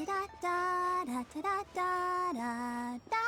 da da da da da da da.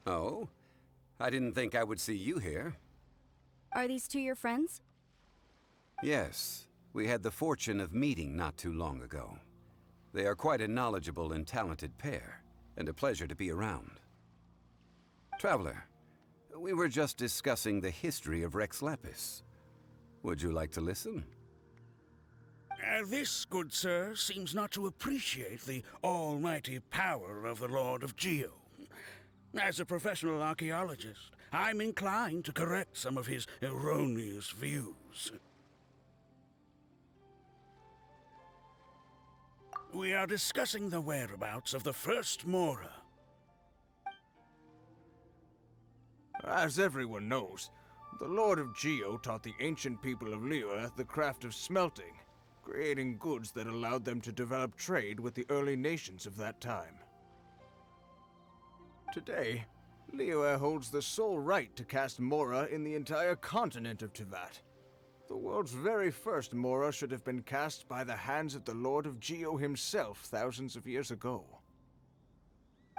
Oh? I didn't think I would see you here. Are these two your friends? Yes. We had the fortune of meeting not too long ago. They are quite a knowledgeable and talented pair, and a pleasure to be around. Traveler, we were just discussing the history of Rex Lapis. Would you like to listen? This, good sir, seems not to appreciate the almighty power of the Lord of Geo. As a professional archaeologist, I'm inclined to correct some of his erroneous views. We are discussing the whereabouts of the first Mora. As everyone knows, the Lord of Geo taught the ancient people of Liyue the craft of smelting, creating goods that allowed them to develop trade with the early nations of that time. Today, Liyue holds the sole right to cast Mora in the entire continent of Teyvat. The world's very first Mora should have been cast by the hands of the Lord of Geo himself thousands of years ago.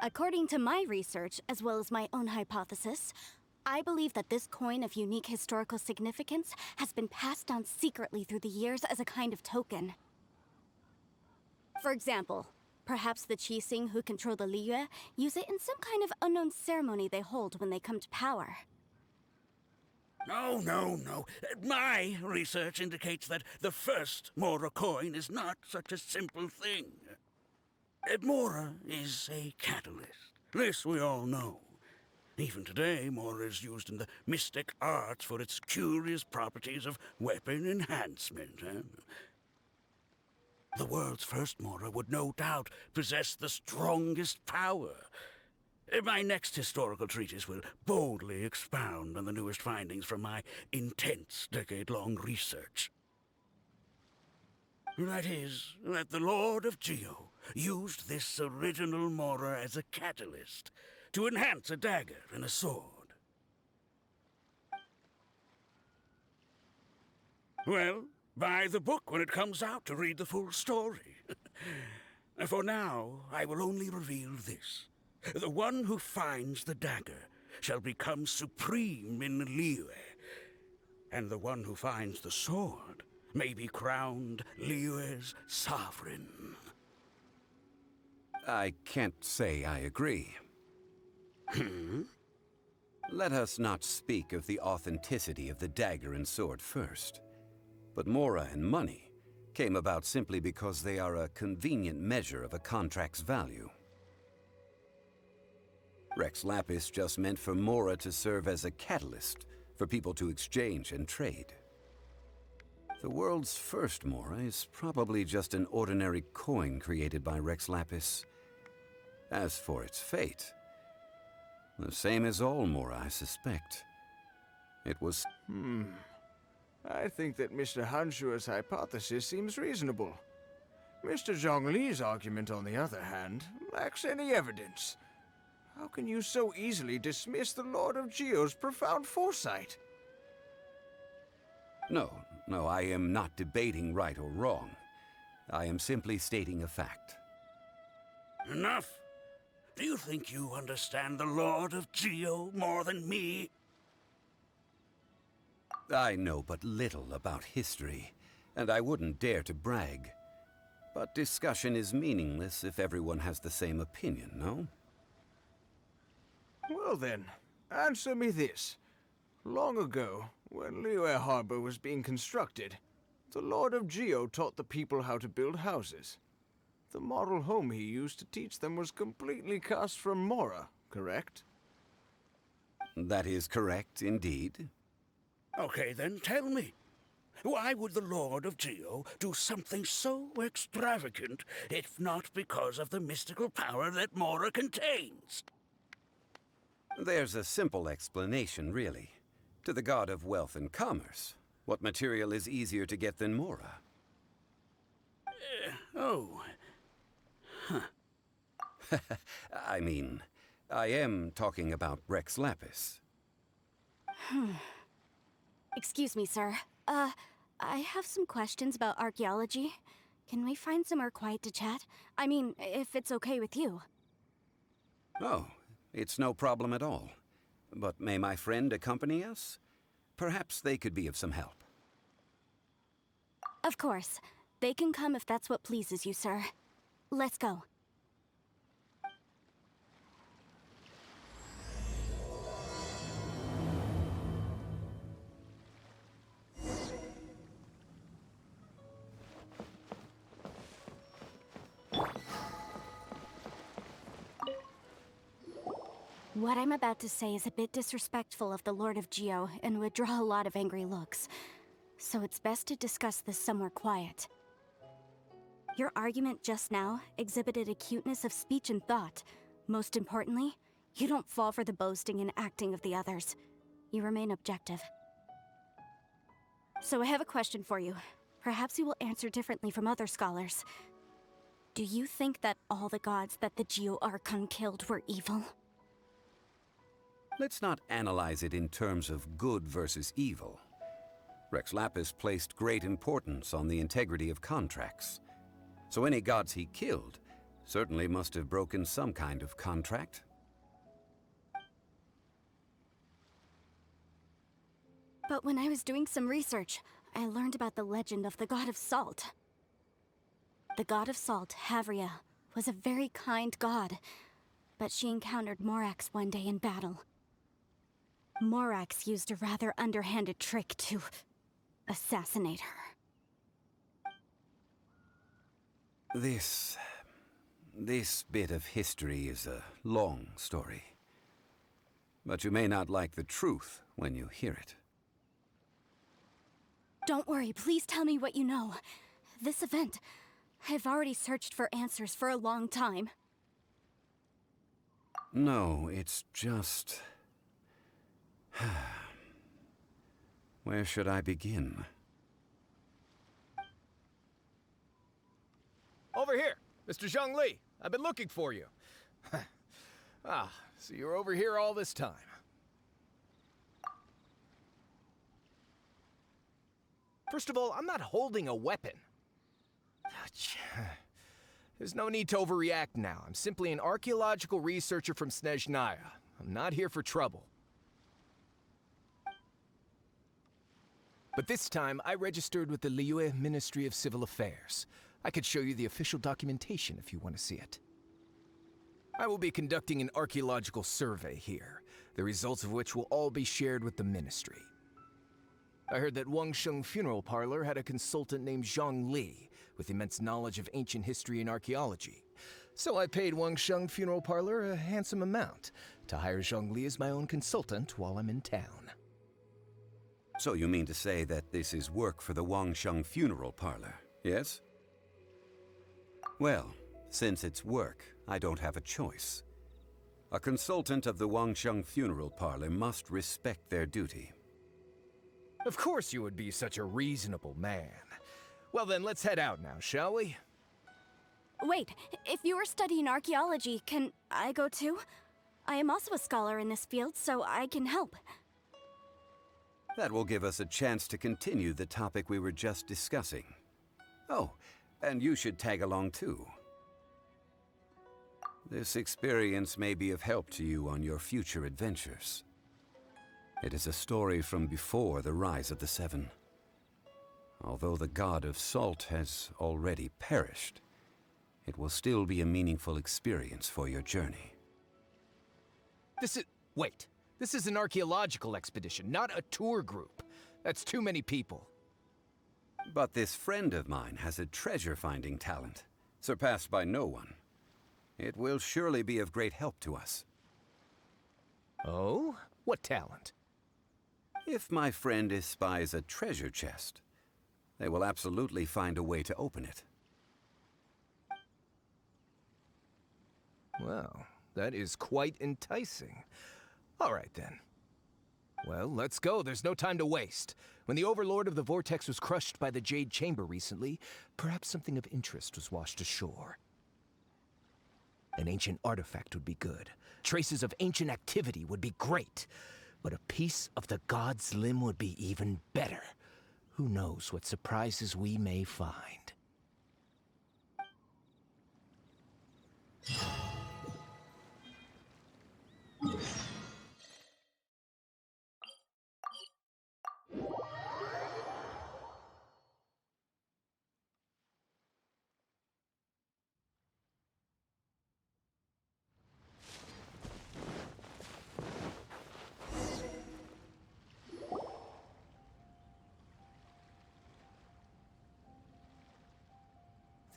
According to my research, as well as my own hypothesis, I believe that this coin of unique historical significance has been passed down secretly through the years as a kind of token. For example, perhaps the Qixing who control the Liyue use it in some kind of unknown ceremony they hold when they come to power. No. My research indicates that the first Mora coin is not such a simple thing. Mora is a catalyst. This we all know. Even today, Mora is used in the mystic arts for its curious properties of weapon enhancement. The world's first Mora would no doubt possess the strongest power. My next historical treatise will boldly expound on the newest findings from my intense decade-long research. That is, that the Lord of Geo used this original Mora as a catalyst to enhance a dagger and a sword. Well, buy the book when it comes out to read the full story. For now, I will only reveal this. The one who finds the dagger shall become supreme in Liyue, and the one who finds the sword may be crowned Liyue's sovereign. I can't say I agree. Let us not speak of the authenticity of the dagger and sword first. But Mora and money came about simply because they are a convenient measure of a contract's value. Rex Lapis just meant for Mora to serve as a catalyst for people to exchange and trade. The world's first Mora is probably just an ordinary coin created by Rex Lapis. As for its fate, the same as all Mora, I suspect. It was... I think that Mr. Hanshua's hypothesis seems reasonable. Mr. Zhongli's argument, on the other hand, lacks any evidence. How can you so easily dismiss the Lord of Geo's profound foresight? No, I am not debating right or wrong. I am simply stating a fact. Enough! Do you think you understand the Lord of Geo more than me? I know but little about history, and I wouldn't dare to brag. But discussion is meaningless if everyone has the same opinion, no? Well then, answer me this. Long ago, when Liyue Harbor was being constructed, the Lord of Geo taught the people how to build houses. The model home he used to teach them was completely cast from Mora, correct? That is correct, indeed. Okay, then tell me. Why would the Lord of Geo do something so extravagant if not because of the mystical power that Mora contains? There's a simple explanation, really. To the god of wealth and commerce, what material is easier to get than Mora? Oh. Huh. I mean, I am talking about Rex Lapis. Excuse me, sir. I have some questions about archaeology. Can we find somewhere quiet to chat? I mean, if it's okay with you. Oh, it's no problem at all. But may my friend accompany us? Perhaps they could be of some help. Of course. They can come if that's what pleases you, sir. Let's go. What I'm about to say is a bit disrespectful of the Lord of Geo and would draw a lot of angry looks. So it's best to discuss this somewhere quiet. Your argument just now exhibited acuteness of speech and thought. Most importantly, you don't fall for the boasting and acting of the others. You remain objective. So I have a question for you. Perhaps you will answer differently from other scholars. Do you think that all the gods that the Geo Archon killed were evil? Let's not analyze it in terms of good versus evil. Rex Lapis placed great importance on the integrity of contracts. So any gods he killed certainly must have broken some kind of contract. But when I was doing some research, I learned about the legend of the god of salt. The god of salt, Havria, was a very kind god, but she encountered Morax one day in battle. Morax used a rather underhanded trick to assassinate her. This bit of history is a long story. But you may not like the truth when you hear it. Don't worry, please tell me what you know. This event, I've already searched for answers for a long time. No, it's just... Where should I begin? Over here, Mr. Zhongli. I've been looking for you. So you're over here all this time. First of all, I'm not holding a weapon. There's no need to overreact now. I'm simply an archaeological researcher from Snezhnaya. I'm not here for trouble. But this time, I registered with the Liyue Ministry of Civil Affairs. I could show you the official documentation if you want to see it. I will be conducting an archaeological survey here, the results of which will all be shared with the ministry. I heard that Wangsheng Funeral Parlor had a consultant named Zhang Li, with immense knowledge of ancient history and archaeology. So I paid Wangsheng Funeral Parlor a handsome amount to hire Zhang Li as my own consultant while I'm in town. So you mean to say that this is work for the Wangsheng Funeral Parlor, yes? Well, since it's work, I don't have a choice. A consultant of the Wangsheng Funeral Parlor must respect their duty. Of course you would be such a reasonable man. Well then, let's head out now, shall we? Wait, if you are studying archaeology, can I go too? I am also a scholar in this field, so I can help. That will give us a chance to continue the topic we were just discussing. Oh, and you should tag along too. This experience may be of help to you on your future adventures. It is a story from before the rise of the Seven. Although the god of salt has already perished, it will still be a meaningful experience for your journey. Wait. This is an archaeological expedition, not a tour group. That's too many people. But this friend of mine has a treasure-finding talent, surpassed by no one. It will surely be of great help to us. Oh? What talent? If my friend espies a treasure chest, they will absolutely find a way to open it. Well, that is quite enticing. All right, then. Well, let's go. There's no time to waste. When the Overlord of the Vortex was crushed by the Jade Chamber recently, perhaps something of interest was washed ashore. An ancient artifact would be good. Traces of ancient activity would be great. But a piece of the god's limb would be even better. Who knows what surprises we may find.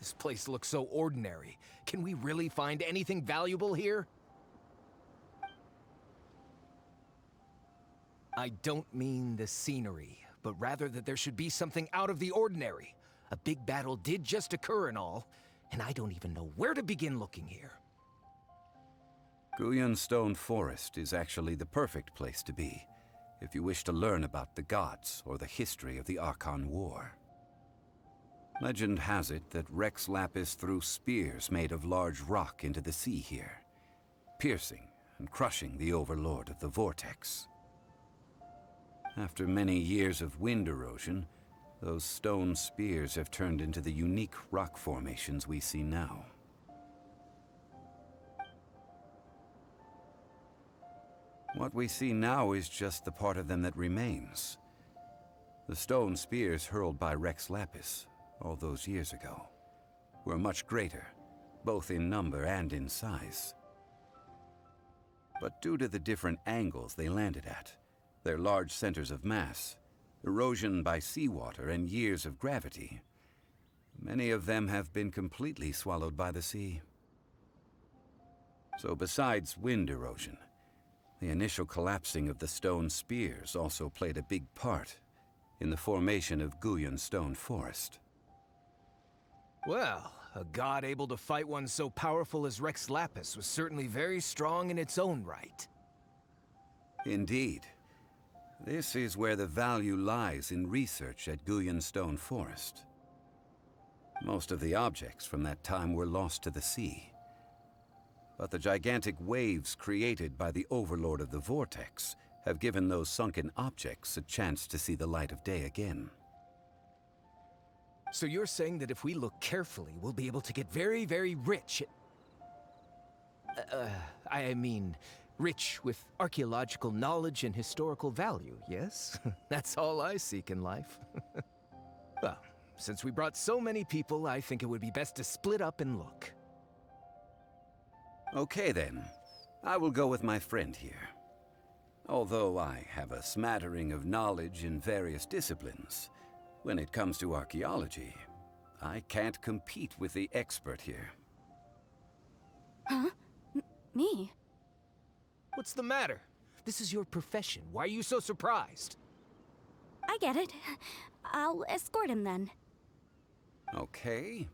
This place looks so ordinary. Can we really find anything valuable here? I don't mean the scenery, but rather that there should be something out of the ordinary. A big battle did just occur and all, and I don't even know where to begin looking here. Guyan Stone Forest is actually the perfect place to be, if you wish to learn about the gods or the history of the Archon War. Legend has it that Rex Lapis threw spears made of large rock into the sea here, piercing and crushing the Overlord of the Vortex. After many years of wind erosion, those stone spears have turned into the unique rock formations we see now. What we see now is just the part of them that remains. The stone spears hurled by Rex Lapis all those years ago were much greater, both in number and in size. But due to the different angles they landed at, their large centers of mass, erosion by seawater, and years of gravity, many of them have been completely swallowed by the sea. So besides wind erosion, the initial collapsing of the stone spears also played a big part in the formation of Guyan Stone Forest. Well, a god able to fight one so powerful as Rex Lapis was certainly very strong in its own right. Indeed. This is where the value lies in research at Guyan Stone Forest. Most of the objects from that time were lost to the sea. But the gigantic waves created by the Overlord of the Vortex have given those sunken objects a chance to see the light of day again. So you're saying that if we look carefully, we'll be able to get very, very rich I mean, rich with archaeological knowledge and historical value, yes? That's all I seek in life. Well, since we brought so many people, I think it would be best to split up and look. Okay then, I will go with my friend here. Although I have a smattering of knowledge in various disciplines, when it comes to archaeology, I can't compete with the expert here. Huh? Me? What's the matter? This is your profession. Why are you so surprised? I get it. I'll escort him then. Okay.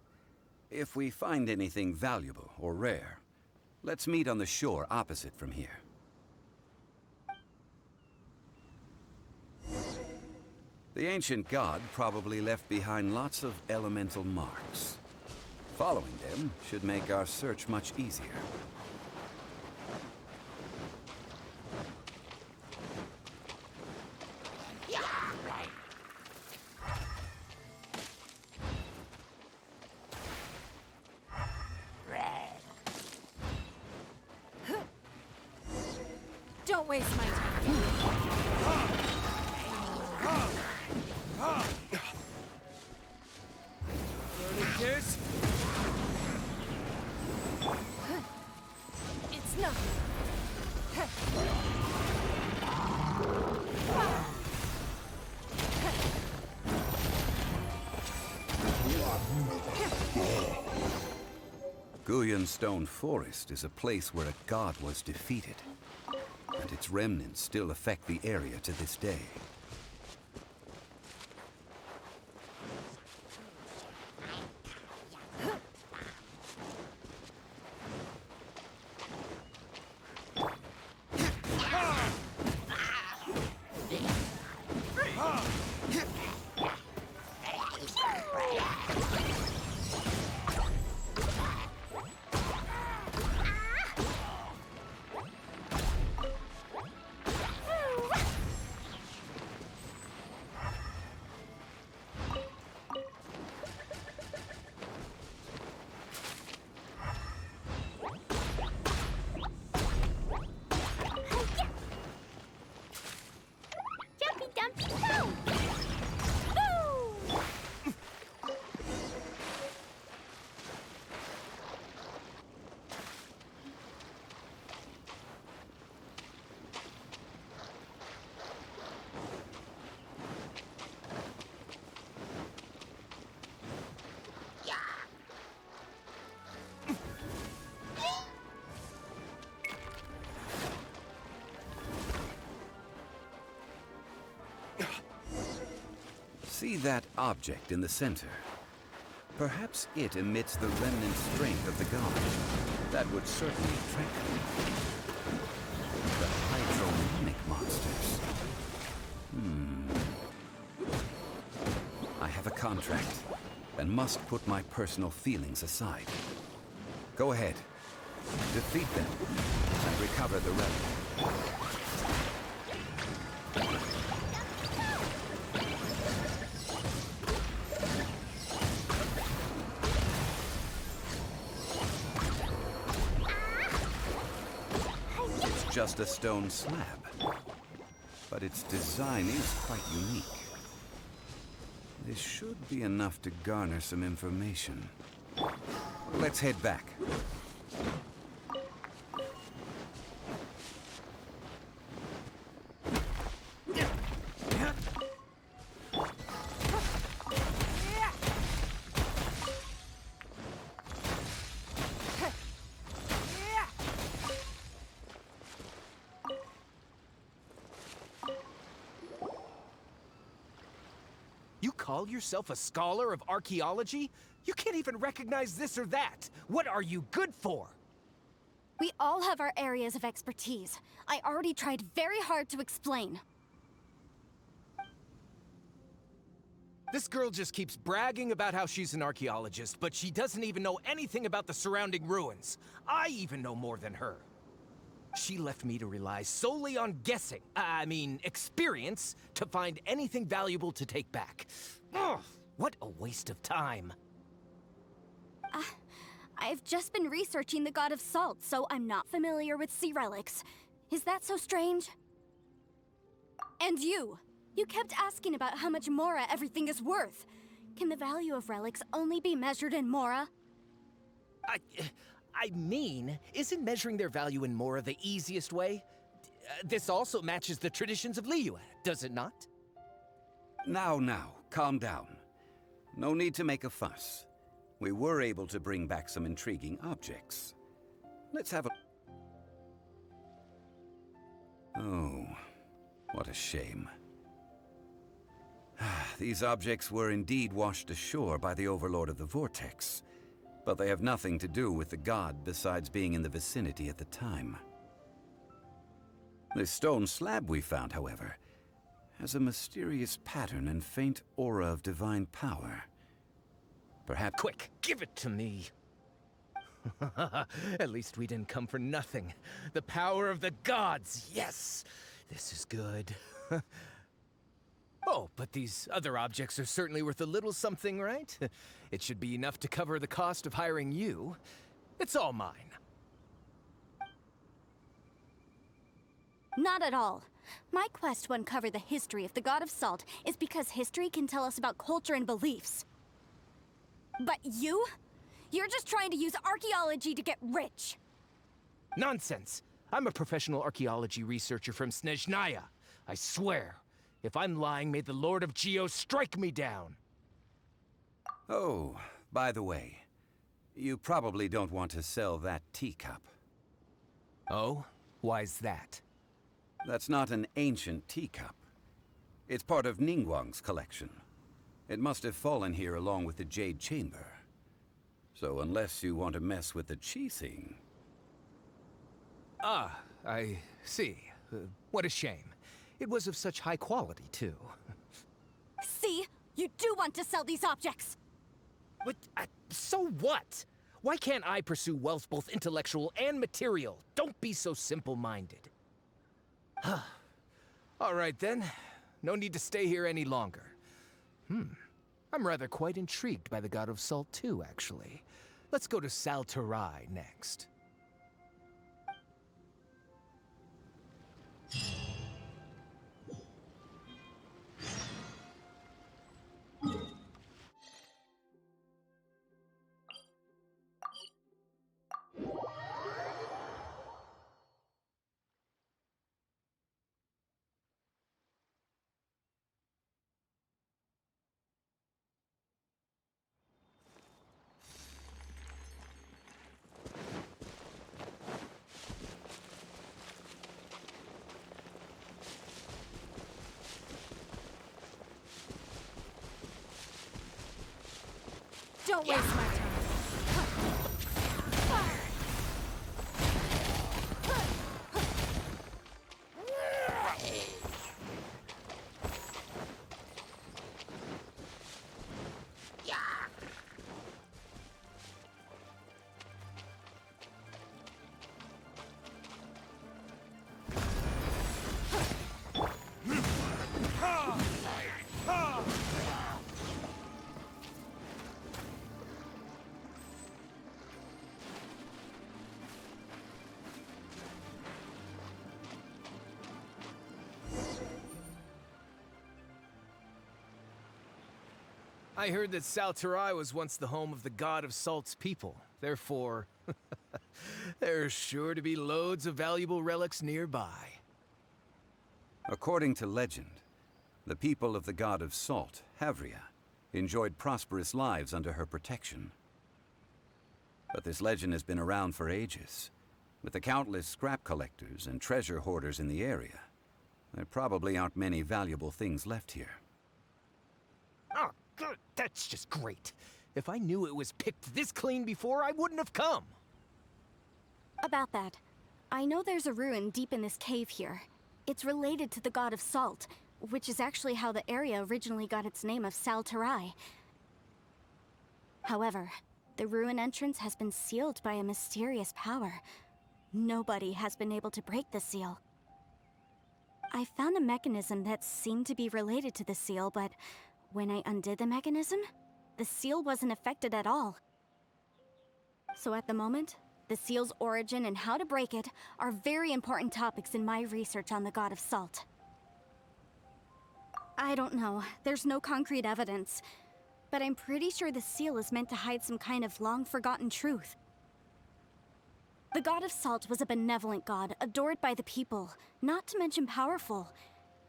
If we find anything valuable or rare, let's meet on the shore opposite from here. The ancient god probably left behind lots of elemental marks. Following them should make our search much easier. Yeah! Don't waste my time. Kiss? It's nothing. Guyan Stone Forest is a place where a god was defeated, and its remnants still affect the area to this day. See that object in the center? Perhaps it emits the remnant strength of the god. That would certainly attract them. The hydromonic monsters. I have a contract, and must put my personal feelings aside. Go ahead. Defeat them, and recover the relic. Just a stone slab, but its design is quite unique. This should be enough to garner some information. Let's head back. You call yourself a scholar of archaeology? You can't even recognize this or that. What are you good for? We all have our areas of expertise. I already tried very hard to explain. This girl just keeps bragging about how she's an archaeologist, but she doesn't even know anything about the surrounding ruins. I even know more than her. She left me to rely solely on guessing, experience, to find anything valuable to take back. Ugh, what a waste of time. I've just been researching the god of salt, so I'm not familiar with sea relics. Is that so strange? And you kept asking about how much Mora everything is worth. Can the value of relics only be measured in Mora? Isn't measuring their value in Mora the easiest way? This also matches the traditions of Liyue, does it not? Now, calm down. No need to make a fuss. We were able to bring back some intriguing objects. Let's have a... Oh, what a shame. These objects were indeed washed ashore by the Overlord of the Vortex, but they have nothing to do with the god besides being in the vicinity at the time. The stone slab we found, however, has a mysterious pattern and faint aura of divine power. Perhaps... Quick, give it to me! At least we didn't come for nothing. The power of the gods, yes! This is good. Oh, but these other objects are certainly worth a little something, right? It should be enough to cover the cost of hiring you. It's all mine. Not at all. My quest to uncover the history of the God of Salt is because history can tell us about culture and beliefs. But you? You're just trying to use archaeology to get rich. Nonsense! I'm a professional archaeology researcher from Snezhnaya. I swear, if I'm lying, may the Lord of Geo strike me down. Oh, by the way, you probably don't want to sell that teacup. Oh? Why's that? That's not an ancient teacup. It's part of Ningguang's collection. It must have fallen here along with the Jade Chamber. So unless you want to mess with the Qi. Ah, I see. What a shame. It was of such high quality, too. See? You do want to sell these objects! But, so what? Why can't I pursue wealth both intellectual and material? Don't be so simple-minded. All right, then. No need to stay here any longer. I'm rather quite intrigued by the God of Salt, too, actually. Let's go to Sal Tarai next. Don't waste my time. I heard that Sal Tarai was once the home of the God of Salt's people. Therefore, there's sure to be loads of valuable relics nearby. According to legend, the people of the God of Salt, Havria, enjoyed prosperous lives under her protection. But this legend has been around for ages. With the countless scrap collectors and treasure hoarders in the area, there probably aren't many valuable things left here. Oh, good. That's just great. If I knew it was picked this clean before, I wouldn't have come. About that, I know there's a ruin deep in this cave here. It's related to the God of Salt, which is actually how the area originally got its name of Sal Tarai. However, the ruin entrance has been sealed by a mysterious power. Nobody has been able to break the seal. I found a mechanism that seemed to be related to the seal, but when I undid the mechanism, the seal wasn't affected at all. So at the moment, the seal's origin and how to break it are very important topics in my research on the God of Salt. I don't know, there's no concrete evidence, but I'm pretty sure the seal is meant to hide some kind of long-forgotten truth. The God of Salt was a benevolent god, adored by the people, not to mention powerful.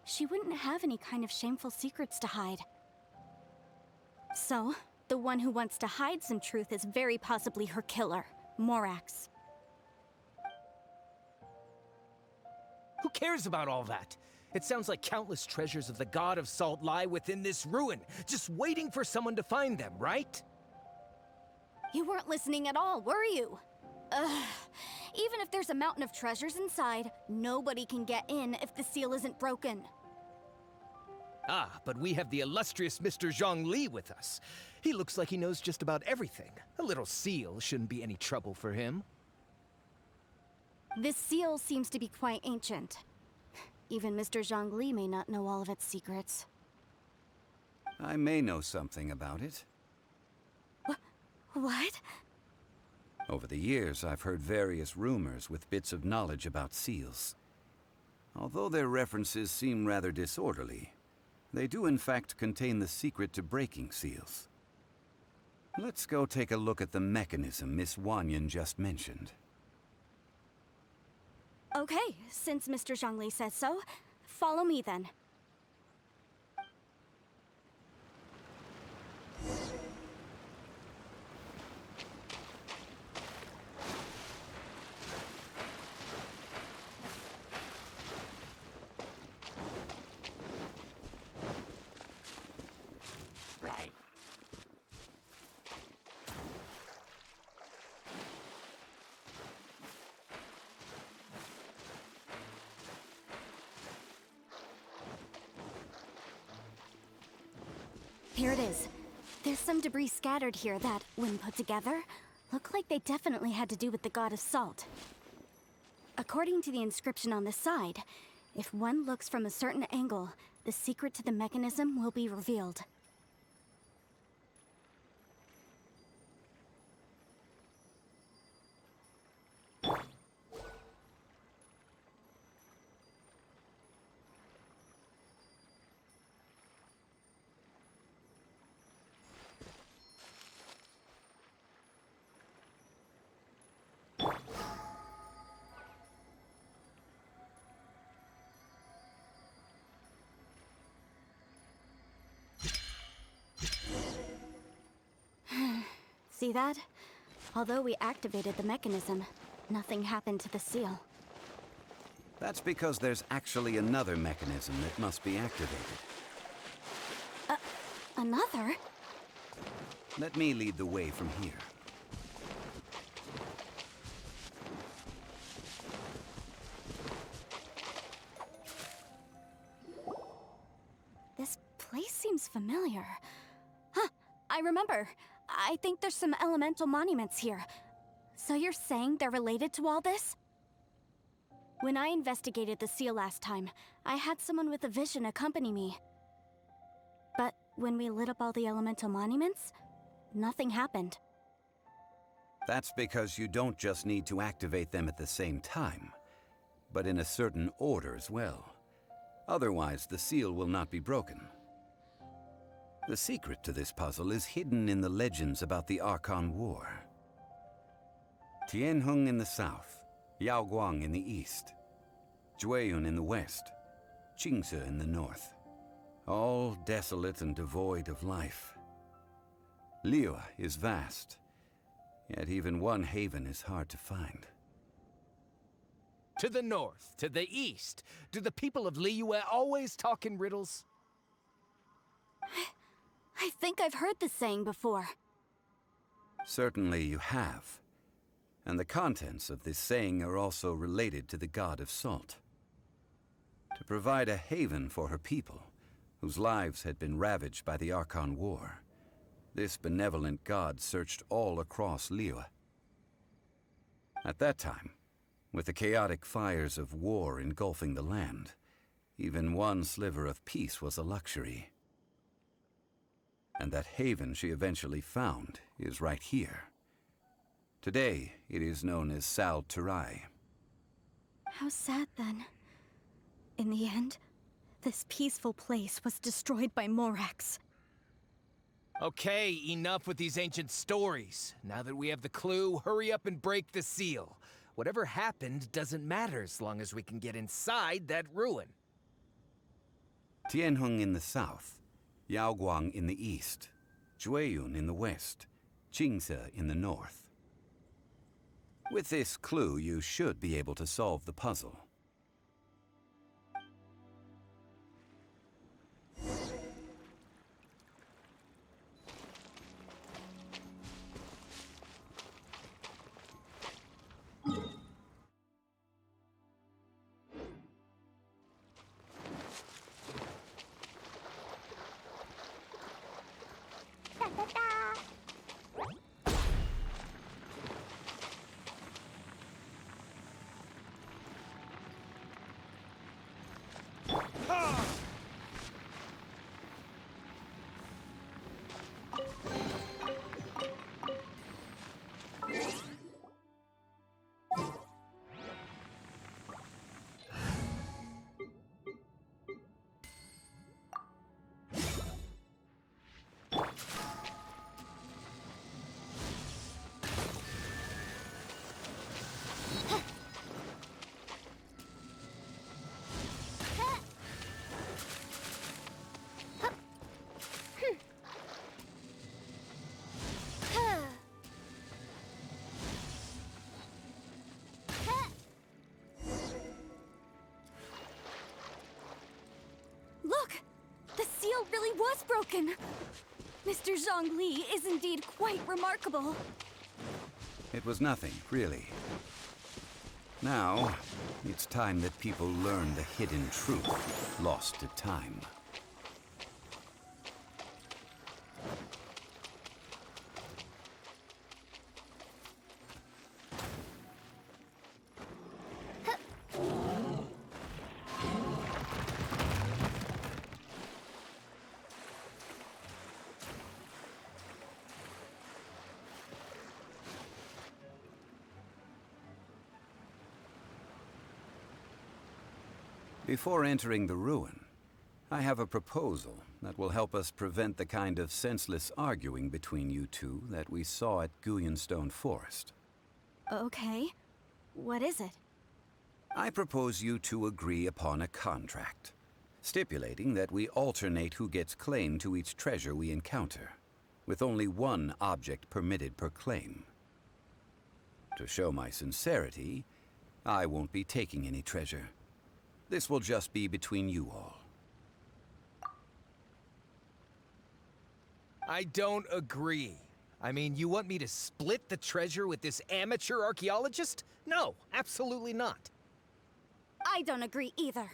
She wouldn't have any kind of shameful secrets to hide. So, the one who wants to hide some truth is very possibly her killer, Morax. Who cares about all that? It sounds like countless treasures of the God of Salt lie within this ruin, just waiting for someone to find them, right? You weren't listening at all, were you? Ugh. Even if there's a mountain of treasures inside, nobody can get in if the seal isn't broken. Ah, but we have the illustrious Mr. Zhongli with us. He looks like he knows just about everything. A little seal shouldn't be any trouble for him. This seal seems to be quite ancient. Even Mr. Zhongli may not know all of its secrets. I may know something about it. What? Over the years, I've heard various rumors with bits of knowledge about seals. Although their references seem rather disorderly, they do in fact contain the secret to breaking seals. Let's go take a look at the mechanism Miss Wanyan just mentioned. Okay, since Mr. Zhongli says so, follow me then. Here it is. There's some debris scattered here that, when put together, look like they definitely had to do with the god of salt. According to the inscription on the side, if one looks from a certain angle, the secret to the mechanism will be revealed. See that? Although we activated the mechanism, nothing happened to the seal. That's because there's actually another mechanism that must be activated. Another? Let me lead the way from here. This place seems familiar. Huh, I remember. I think there's some elemental monuments here. So you're saying they're related to all this? When I investigated the seal last time, I had someone with a vision accompany me. But when we lit up all the elemental monuments, nothing happened. That's because you don't just need to activate them at the same time, but in a certain order as well. Otherwise, the seal will not be broken. The secret to this puzzle is hidden in the legends about the Archon War. Tianheng in the south, Yaoguang in the east, Jueyun in the west, Qingze in the north. All desolate and devoid of life. Liyue is vast, yet even one haven is hard to find. To the north, to the east. Do the people of Liyue always talk in riddles? I think I've heard this saying before. Certainly you have. And the contents of this saying are also related to the god of salt. To provide a haven for her people, whose lives had been ravaged by the Archon War, this benevolent god searched all across Liyue. At that time, with the chaotic fires of war engulfing the land, even one sliver of peace was a luxury. And that haven she eventually found is right here. Today, it is known as Sal Turai. How sad then. In the end, this peaceful place was destroyed by Morax. Okay, enough with these ancient stories. Now that we have the clue, hurry up and break the seal. Whatever happened doesn't matter as long as we can get inside that ruin. Tianheng in the south, Yaoguang in the east, Jueyun in the west, Qingze in the north. With this clue, you should be able to solve the puzzle. was broken! Mr. Zhongli is indeed quite remarkable. It was nothing, really. Now, it's time that people learn the hidden truth lost to time. Before entering the ruin, I have a proposal that will help us prevent the kind of senseless arguing between you two that we saw at Guyonstone Forest. Okay. What is it? I propose you two agree upon a contract, stipulating that we alternate who gets claim to each treasure we encounter, with only one object permitted per claim. To show my sincerity, I won't be taking any treasure. This will just be between you all. I don't agree. I mean, you want me to split the treasure with this amateur archaeologist? No, absolutely not. I don't agree either.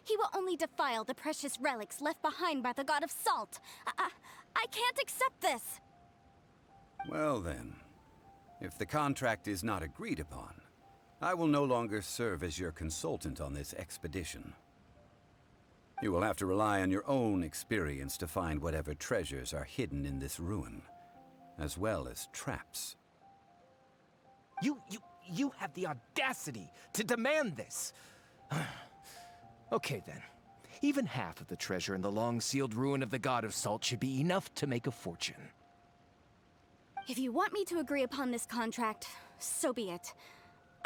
He will only defile the precious relics left behind by the god of salt. I can't accept this. Well then, if the contract is not agreed upon, I will no longer serve as your consultant on this expedition. You will have to rely on your own experience to find whatever treasures are hidden in this ruin, as well as traps. You have the audacity to demand this. Okay then. Even half of the treasure in the long-sealed ruin of the God of Salt should be enough to make a fortune. If you want me to agree upon this contract, so be it.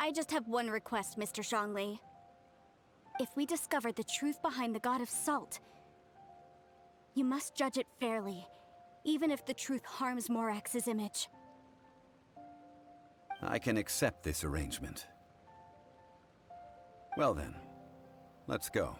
I just have one request, Mr. Zhongli. If we discover the truth behind the God of Salt, you must judge it fairly, even if the truth harms Morax's image. I can accept this arrangement. Well then, let's go.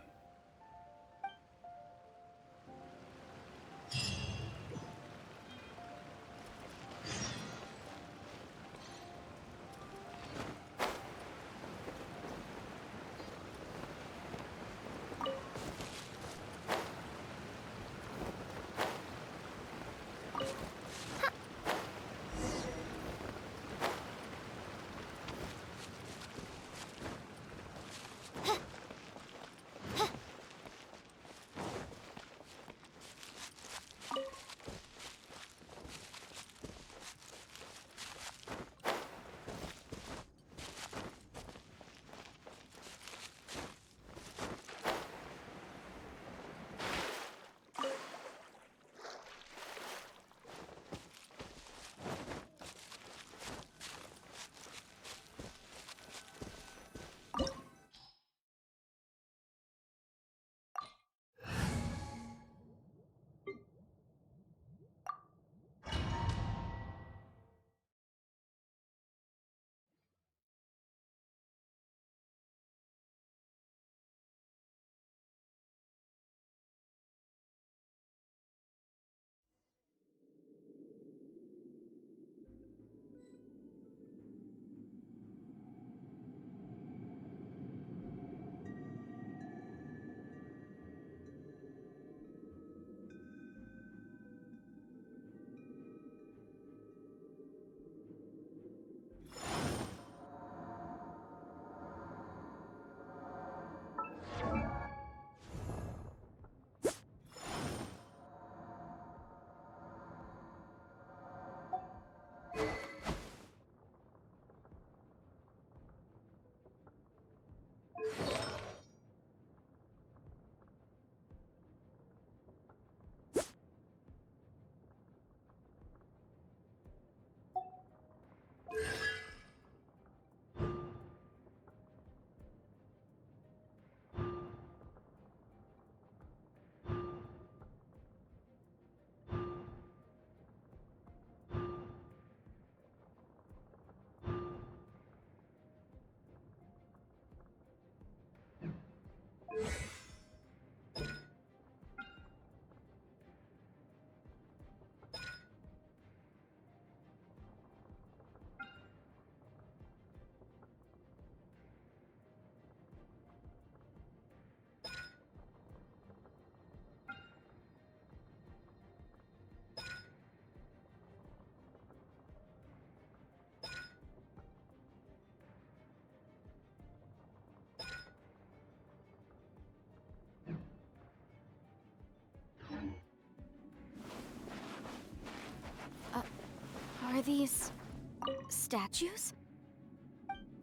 statues?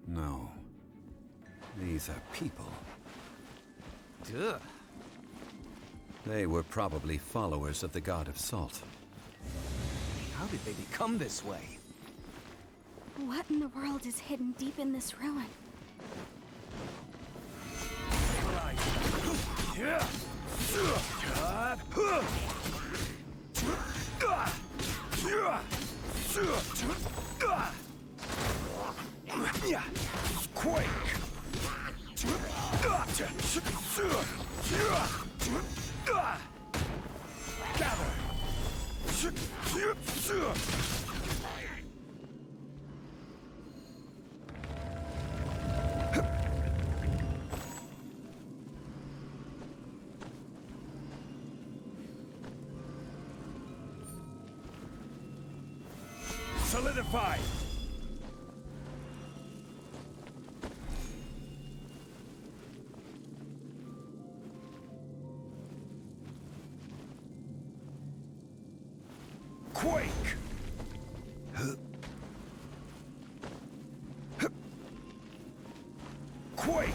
No. These are people. Duh. They were probably followers of the god of salt. How did they become this way? What in the world is hidden deep in this ruin? Quake! Gather! Solidify! Quake! Quake!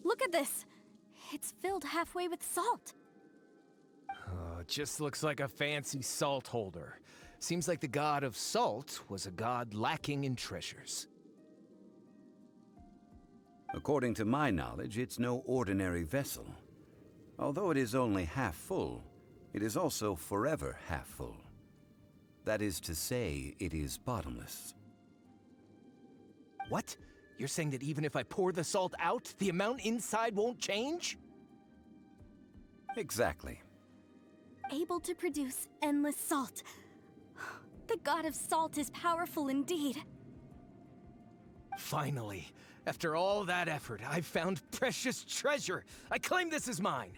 Look at this! It's filled halfway with salt. It just looks like a fancy salt holder. Seems like the god of salt was a god lacking in treasures. According to my knowledge, it's no ordinary vessel. Although it is only half full, it is also forever half full. That is to say, it is bottomless. What? You're saying that even if I pour the salt out, the amount inside won't change? Exactly. Able to produce endless salt. The god of salt is powerful indeed. Finally, after all that effort, I've found precious treasure. I claim this as mine.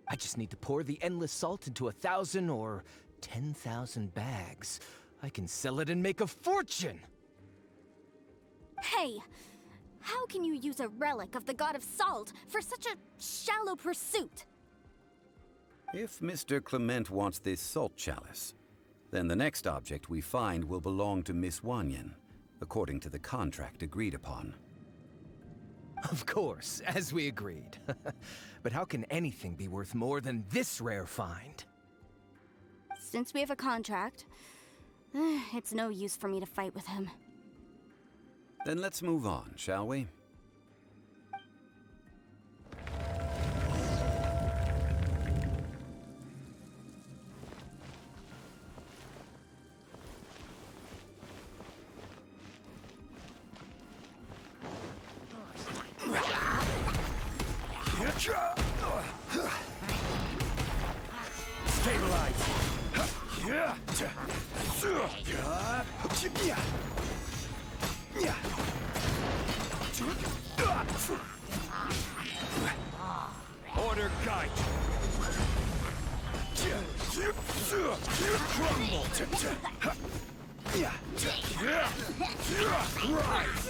I just need to pour the endless salt into 1,000 or 10,000 bags. I can sell it and make a fortune. Hey, how can you use a relic of the god of salt for such a shallow pursuit? If Mr. Clement wants this salt chalice, then the next object we find will belong to Miss Wanyan, according to the contract agreed upon. Of course, as we agreed. But how can anything be worth more than this rare find? Since we have a contract, it's no use for me to fight with him. Then let's move on, shall we? Stabilize! Order guide! Crumble! Rise!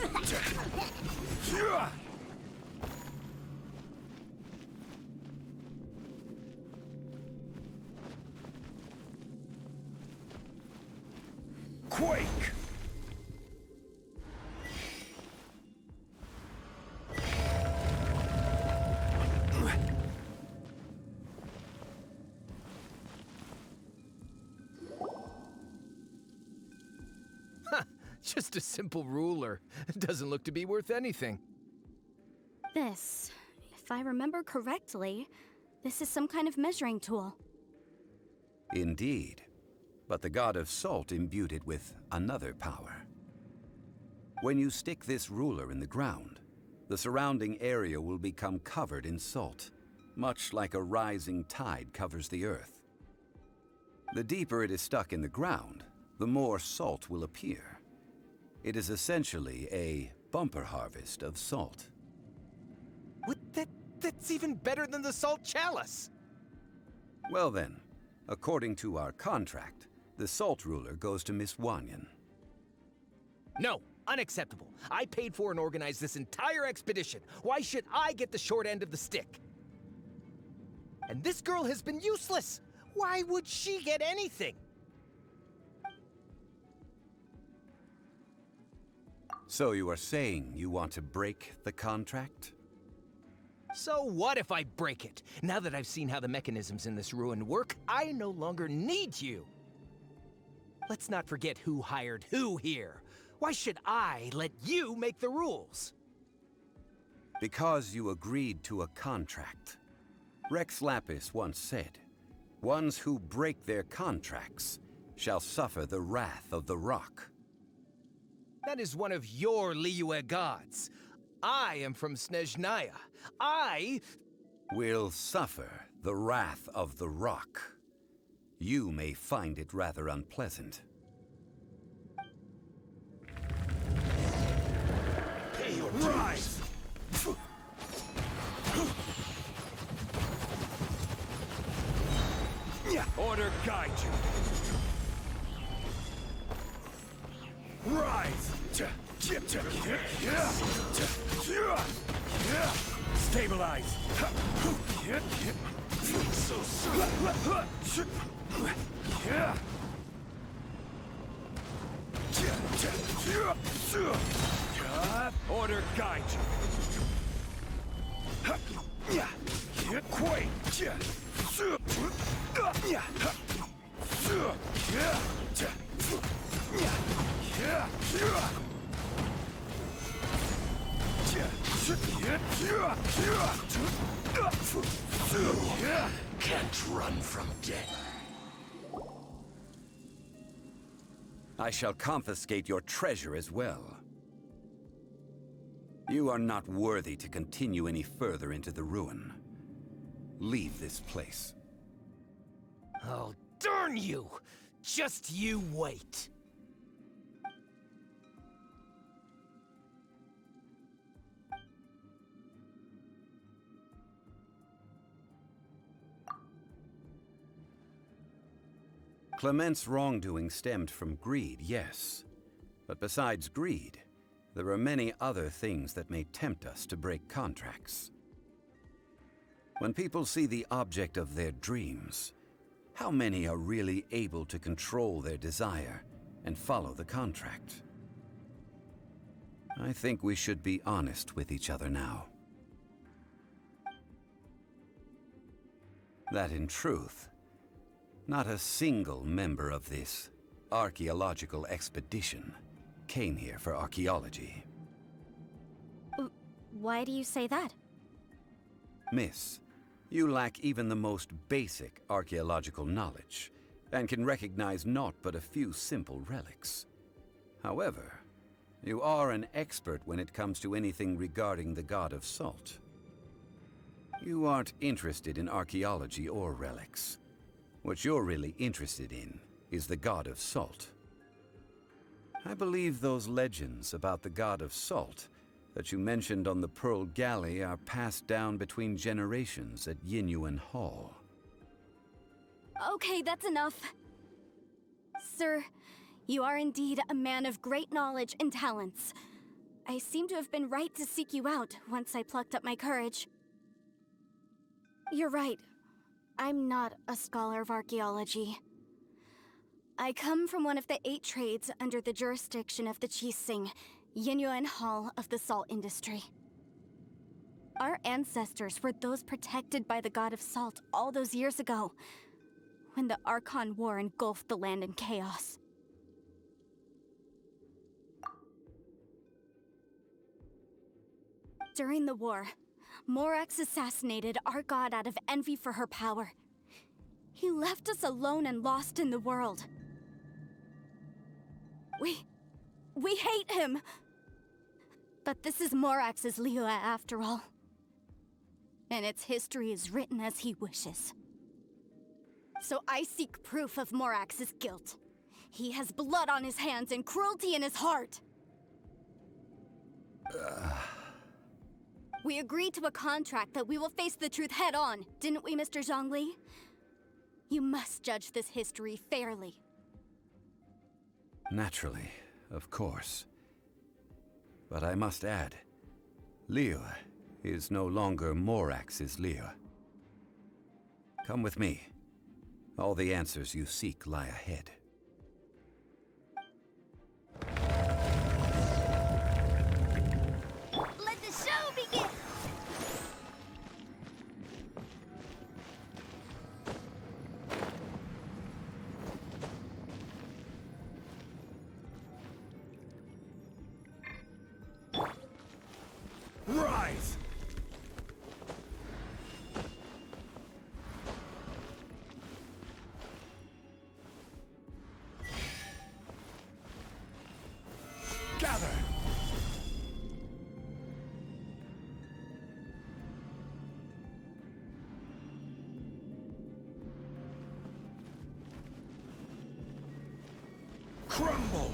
Quake! Just a simple ruler. It doesn't look to be worth anything. This, if I remember correctly, this is some kind of measuring tool. Indeed. But the god of salt imbued it with another power. When you stick this ruler in the ground, the surrounding area will become covered in salt, much like a rising tide covers the earth. The deeper it is stuck in the ground, the more salt will appear. It is essentially a bumper harvest of salt. What? That's even better than the salt chalice! Well then, according to our contract, the Salt Ruler goes to Miss Wanyan. No, unacceptable. I paid for and organized this entire expedition. Why should I get the short end of the stick? And this girl has been useless. Why would she get anything? So you are saying you want to break the contract? So what if I break it? Now that I've seen how the mechanisms in this ruin work, I no longer need you. Let's not forget who hired who here. Why should I let you make the rules? Because you agreed to a contract. Rex Lapis once said, "Ones who break their contracts shall suffer the wrath of the rock." That is one of your Liyue gods. I am from Snezhnaya. I will suffer the wrath of the rock. You may find it rather unpleasant. Pay your rise! Order guide you. Rise! Stabilize! So order guide you. Quake! Can't run from death. I shall confiscate your treasure as well. You are not worthy to continue any further into the ruin. Leave this place. Oh, darn you! Just you wait. Clement's wrongdoing stemmed from greed, yes. But besides greed, there are many other things that may tempt us to break contracts. When people see the object of their dreams, how many are really able to control their desire and follow the contract? I think we should be honest with each other now. That in truth, not a single member of this archaeological expedition came here for archaeology. Why do you say that? Miss, you lack even the most basic archaeological knowledge, and can recognize naught but a few simple relics. However, you are an expert when it comes to anything regarding the god of salt. You aren't interested in archaeology or relics. What you're really interested in is the god of salt. I believe those legends about the god of salt that you mentioned on the Pearl Galley are passed down between generations at Yinyuan Hall. Okay, that's enough. Sir, you are indeed a man of great knowledge and talents. I seem to have been right to seek you out once I plucked up my courage. You're right. I'm not a scholar of archaeology. I come from one of the 8 trades under the jurisdiction of the Qixing, Yinyuan Hall of the salt industry. Our ancestors were those protected by the god of salt all those years ago, when the Archon War engulfed the land in chaos. During the war, Morax assassinated our god out of envy for her power. He left us alone and lost in the world. We hate him! But this is Morax's Liyue after all. And its history is written as he wishes. So I seek proof of Morax's guilt. He has blood on his hands and cruelty in his heart. We agreed to a contract that we will face the truth head on, didn't we, Mr. Zhongli? You must judge this history fairly. Naturally, of course. But I must add, Liyue is no longer Morax's Liyue. Come with me. All the answers you seek lie ahead. Let the show begin! Rise! Gather! Crumble!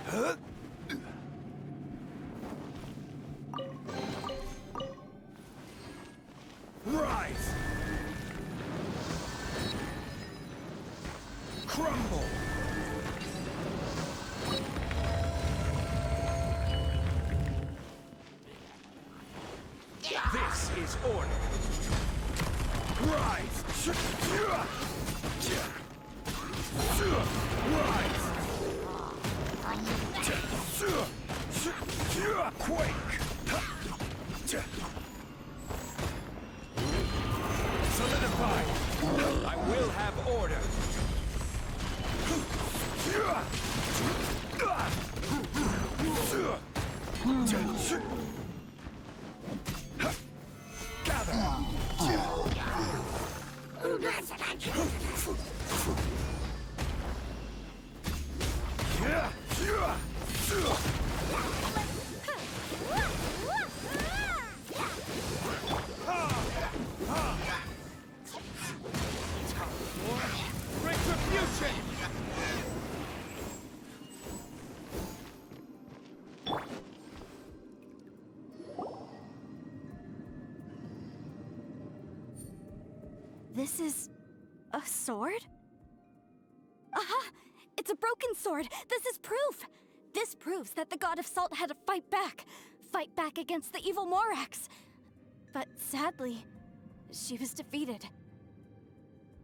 Huh? Rise! Crumble! This is order. Rise! Rise! Quake! Solidify! I will have order! Retribution! This is a sword? Aha! It's a broken sword! This is proof! This proves that the god of salt had to fight back against the evil Morax. But sadly, she was defeated.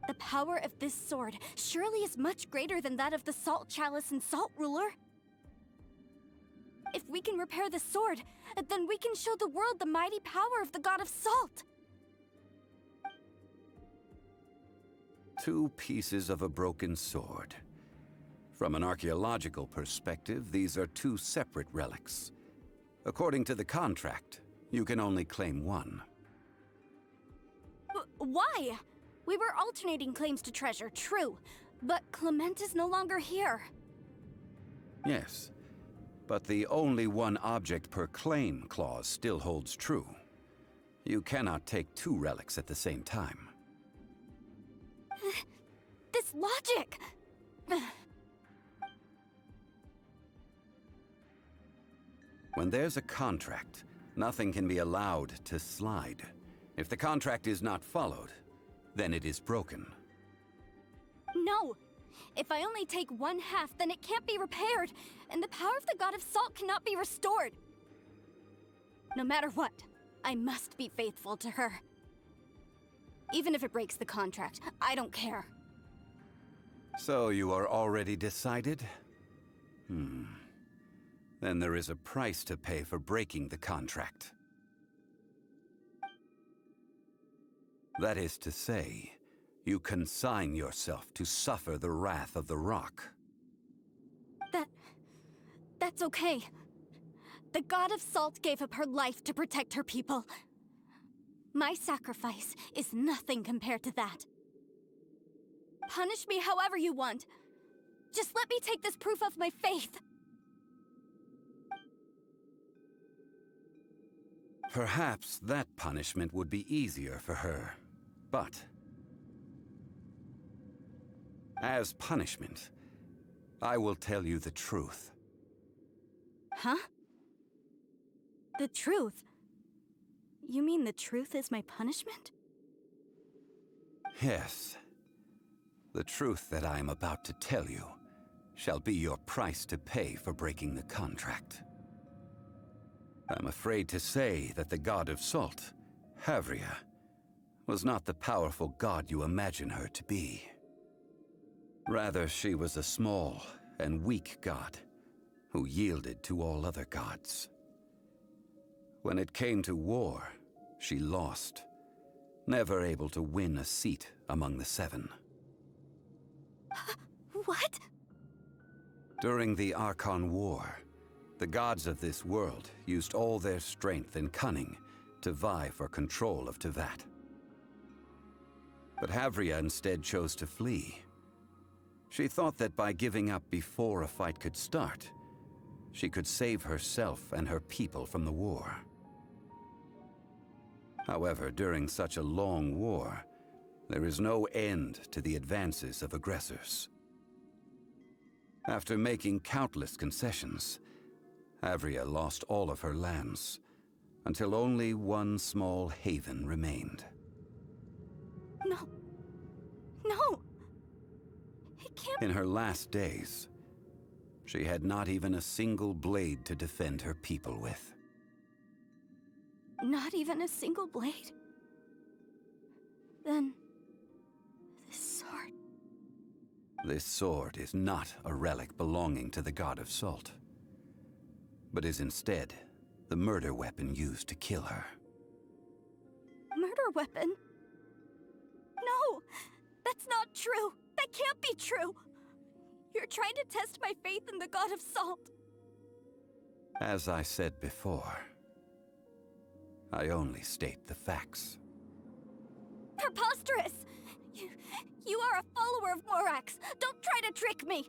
The power of this sword surely is much greater than that of the Salt Chalice and Salt Ruler. If we can repair the sword, then we can show the world the mighty power of the god of salt. Two pieces of a broken sword. From an archaeological perspective, these are two separate relics. According to the contract, you can only claim one. Why? We were alternating claims to treasure, true. But Clement is no longer here. Yes, but the only one object per claim clause still holds true. You cannot take two relics at the same time. This logic! When there's a contract, nothing can be allowed to slide. If the contract is not followed, then it is broken. No! If I only take one half, then it can't be repaired, and the power of the god of salt cannot be restored. No matter what, I must be faithful to her. Even if it breaks the contract, I don't care. So you are already decided? Then there is a price to pay for breaking the contract. That is to say, you consign yourself to suffer the wrath of the rock. That's okay. The god of salt gave up her life to protect her people. My sacrifice is nothing compared to that. Punish me however you want. Just let me take this proof of my faith. Perhaps that punishment would be easier for her, but as punishment, I will tell you the truth. Huh? The truth? You mean the truth is my punishment? Yes. The truth that I am about to tell you shall be your price to pay for breaking the contract. I'm afraid to say that the god of salt, Havria, was not the powerful god you imagine her to be. Rather, she was a small and weak god who yielded to all other gods. When it came to war, she lost, never able to win a seat among the seven. What? During the Archon War, the gods of this world used all their strength and cunning to vie for control of Teyvat. But Havria instead chose to flee. She thought that by giving up before a fight could start, she could save herself and her people from the war. However, during such a long war, there is no end to the advances of aggressors. After making countless concessions, Havria lost all of her lands, until only one small haven remained. No. No! It can't. In her last days, she had not even a single blade to defend her people with. Not even a single blade? Then... this sword... This sword is not a relic belonging to the god of salt, but is instead the murder weapon used to kill her. Murder weapon? No! That's not true! That can't be true! You're trying to test my faith in the god of salt! As I said before, I only state the facts. Preposterous! You are a follower of Morax! Don't try to trick me!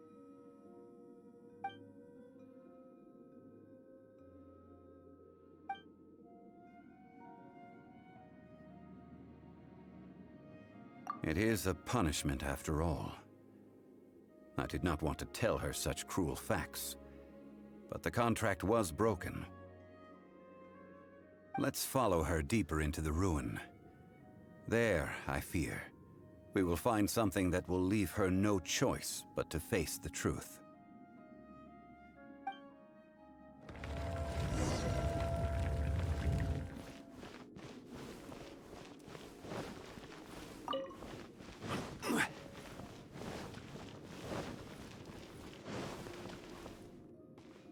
It is a punishment after all. I did not want to tell her such cruel facts, but the contract was broken. Let's follow her deeper into the ruin. There, I fear, we will find something that will leave her no choice but to face the truth.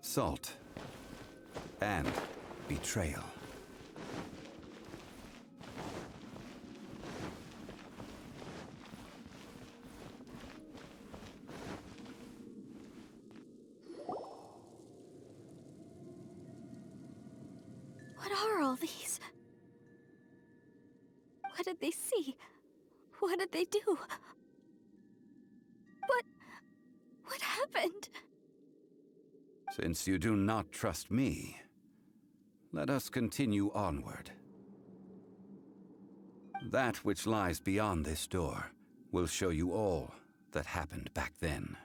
Salt and betrayal. What are all these? What did they see? What did they do? What happened? Since you do not trust me, let us continue onward. That which lies beyond this door will show you all that happened back then.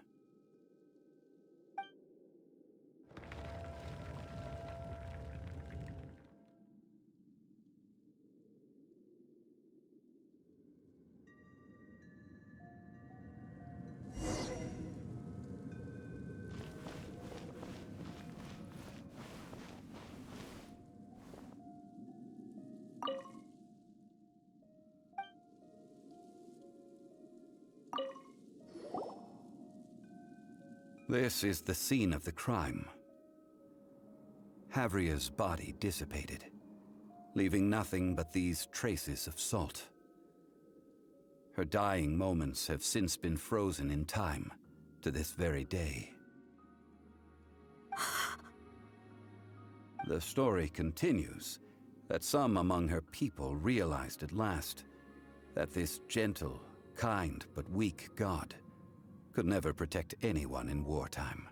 This is the scene of the crime. Havria's body dissipated, leaving nothing but these traces of salt. Her dying moments have since been frozen in time to this very day. The story continues that some among her people realized at last that this gentle, kind, but weak god could never protect anyone in wartime.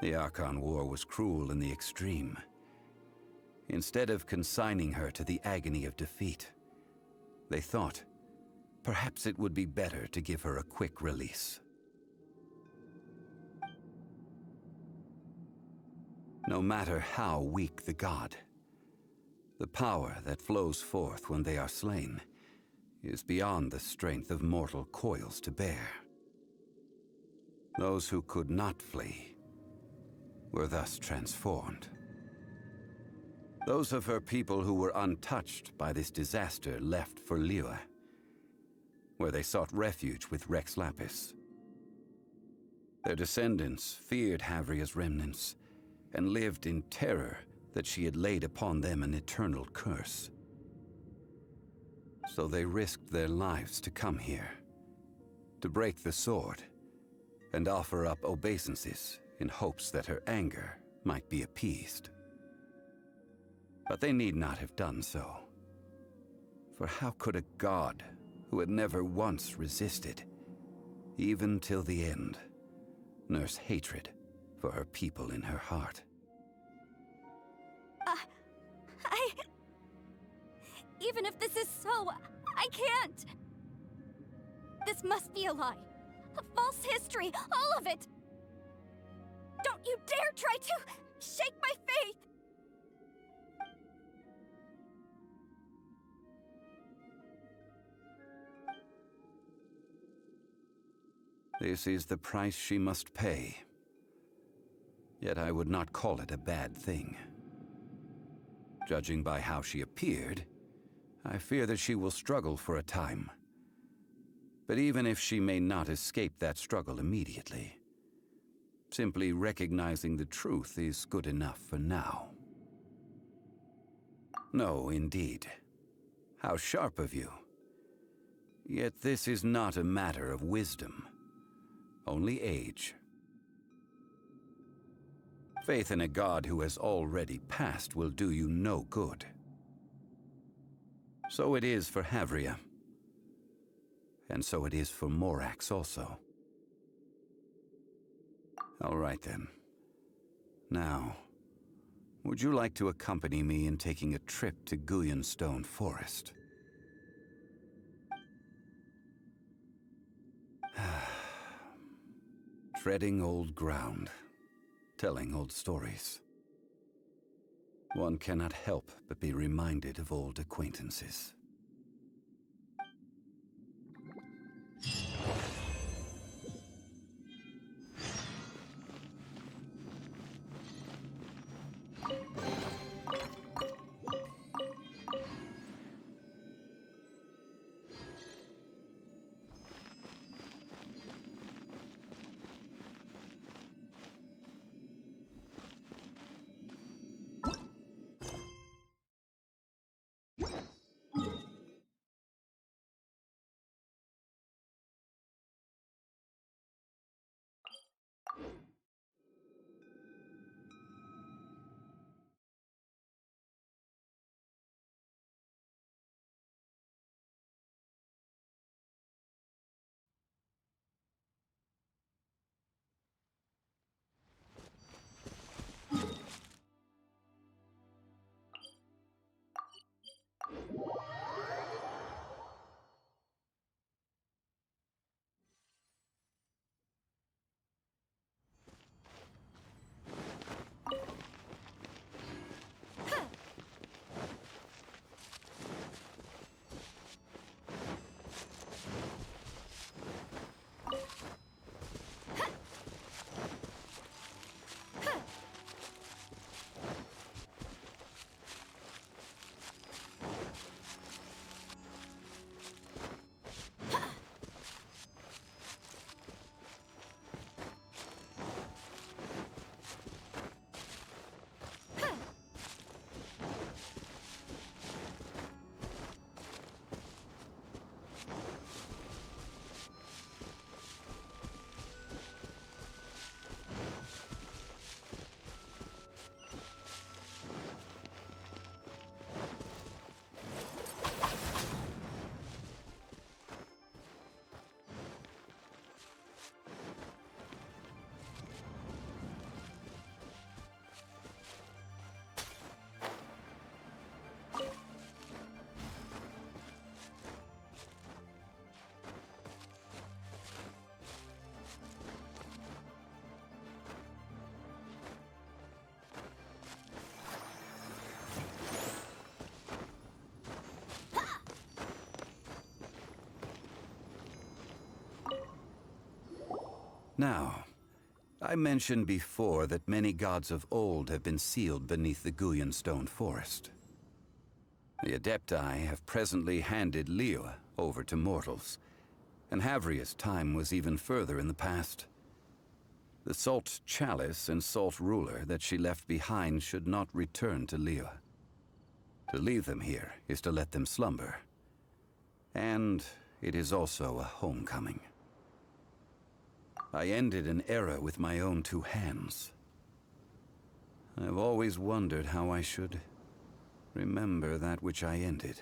The Archon War was cruel in the extreme. Instead of consigning her to the agony of defeat, they thought perhaps it would be better to give her a quick release. No matter how weak the god, The power that flows forth when they are slain is beyond the strength of mortal coils to bear. Those who could not flee were thus transformed. Those of her people who were untouched by this disaster left for Liyue, where they sought refuge with Rex Lapis. Their descendants feared Havria's remnants and lived in terror that she had laid upon them an eternal curse. So they risked their lives to come here, to break the sword, and offer up obeisances in hopes that her anger might be appeased. But they need not have done so. For how could a god who had never once resisted, even till the end, nurse hatred for her people in her heart? Even if this is so, I can't! This must be a lie. A false history, all of it! Don't you dare try to shake my faith! This is the price she must pay. Yet I would not call it a bad thing. Judging by how she appeared, I fear that she will struggle for a time. But even if she may not escape that struggle immediately, simply recognizing the truth is good enough for now. No, indeed. How sharp of you. Yet this is not a matter of wisdom, only age. Faith in a god who has already passed will do you no good. So it is for Havria. And so it is for Morax also. All right then. Now, would you like to accompany me in taking a trip to Guyanstone Forest? Treading old ground, telling old stories. One cannot help but be reminded of old acquaintances. Now, I mentioned before that many gods of old have been sealed beneath the Guyan stone forest. The Adepti have presently handed Liyue over to mortals, and Havria's time was even further in the past. The Salt Chalice and Salt Ruler that she left behind should not return to Liyue. To leave them here is to let them slumber. And it is also a homecoming. I ended an era with my own two hands. I've always wondered how I should remember that which I ended.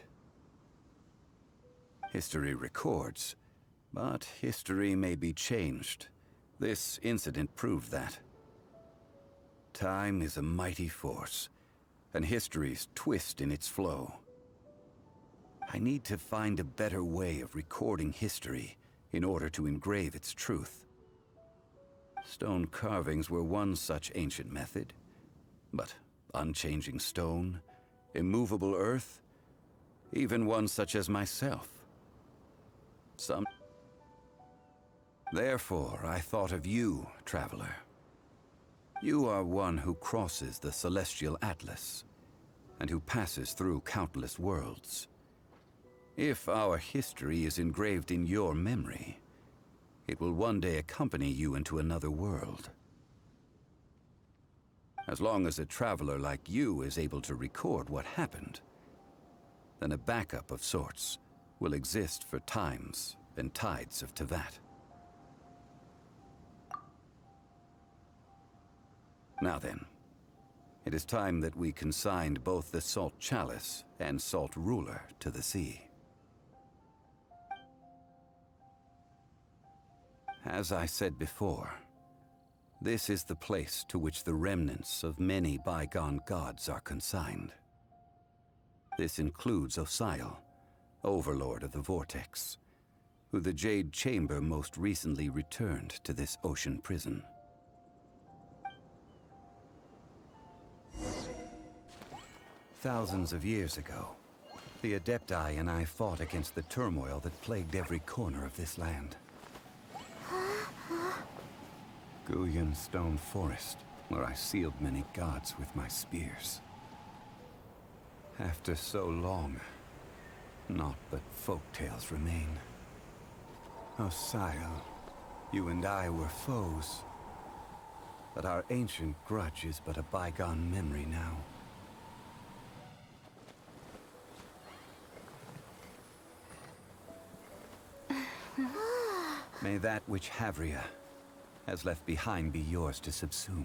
History records, but history may be changed. This incident proved that. Time is a mighty force, and history's twist in its flow. I need to find a better way of recording history in order to engrave its truth. Stone carvings were one such ancient method, but unchanging stone, immovable earth, even one such as myself. Therefore, I thought of you, traveler. You are one who crosses the celestial atlas, and who passes through countless worlds. If our history is engraved in your memory, it will one day accompany you into another world. As long as a traveler like you is able to record what happened, then a backup of sorts will exist for times and tides of Teyvat. Now then, it is time that we consigned both the Salt Chalice and Salt Ruler to the sea. As I said before, this is the place to which the remnants of many bygone gods are consigned. This includes Osial, Overlord of the Vortex, who the Jade Chamber most recently returned to this ocean prison. Thousands of years ago, the Adepti and I fought against the turmoil that plagued every corner of this land. Guyan Stone Forest, where I sealed many gods with my spears. After so long, naught but folk tales remain. Osial, you and I were foes, but our ancient grudge is but a bygone memory now. May that which Havria has left behind be yours to subsume.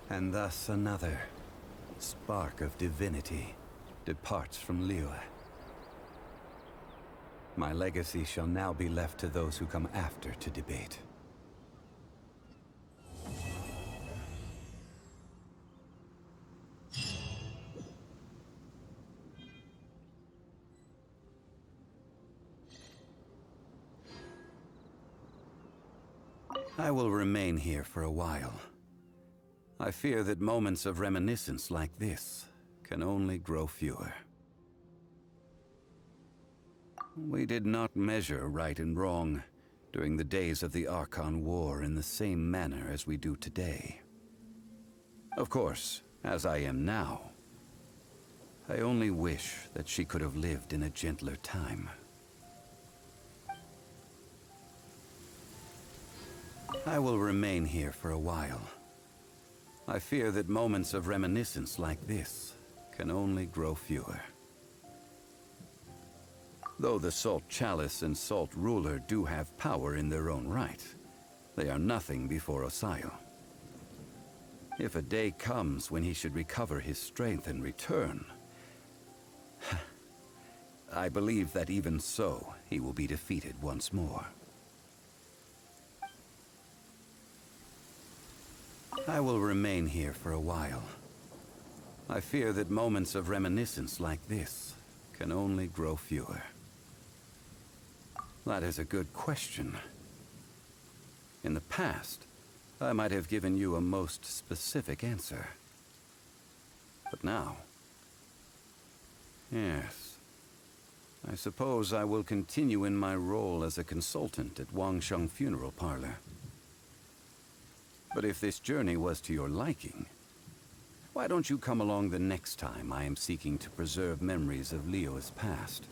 And thus another spark of divinity departs from Liyue. My legacy shall now be left to those who come after to debate. I will remain here for a while. I fear that moments of reminiscence like this can only grow fewer. We did not measure right and wrong during the days of the Archon War in the same manner as we do today. Of course, as I am now, I only wish that she could have lived in a gentler time. I will remain here for a while. I fear that moments of reminiscence like this can only grow fewer. Though the Salt Chalice and Salt Ruler do have power in their own right, they are nothing before Osial. If a day comes when he should recover his strength and return, I believe that even so, he will be defeated once more. I will remain here for a while. I fear that moments of reminiscence like this can only grow fewer. That is a good question. In the past, I might have given you a most specific answer. But now... Yes. I suppose I will continue in my role as a consultant at Wangsheng Funeral Parlor. But if this journey was to your liking, why don't you come along the next time I am seeking to preserve memories of Leo's past?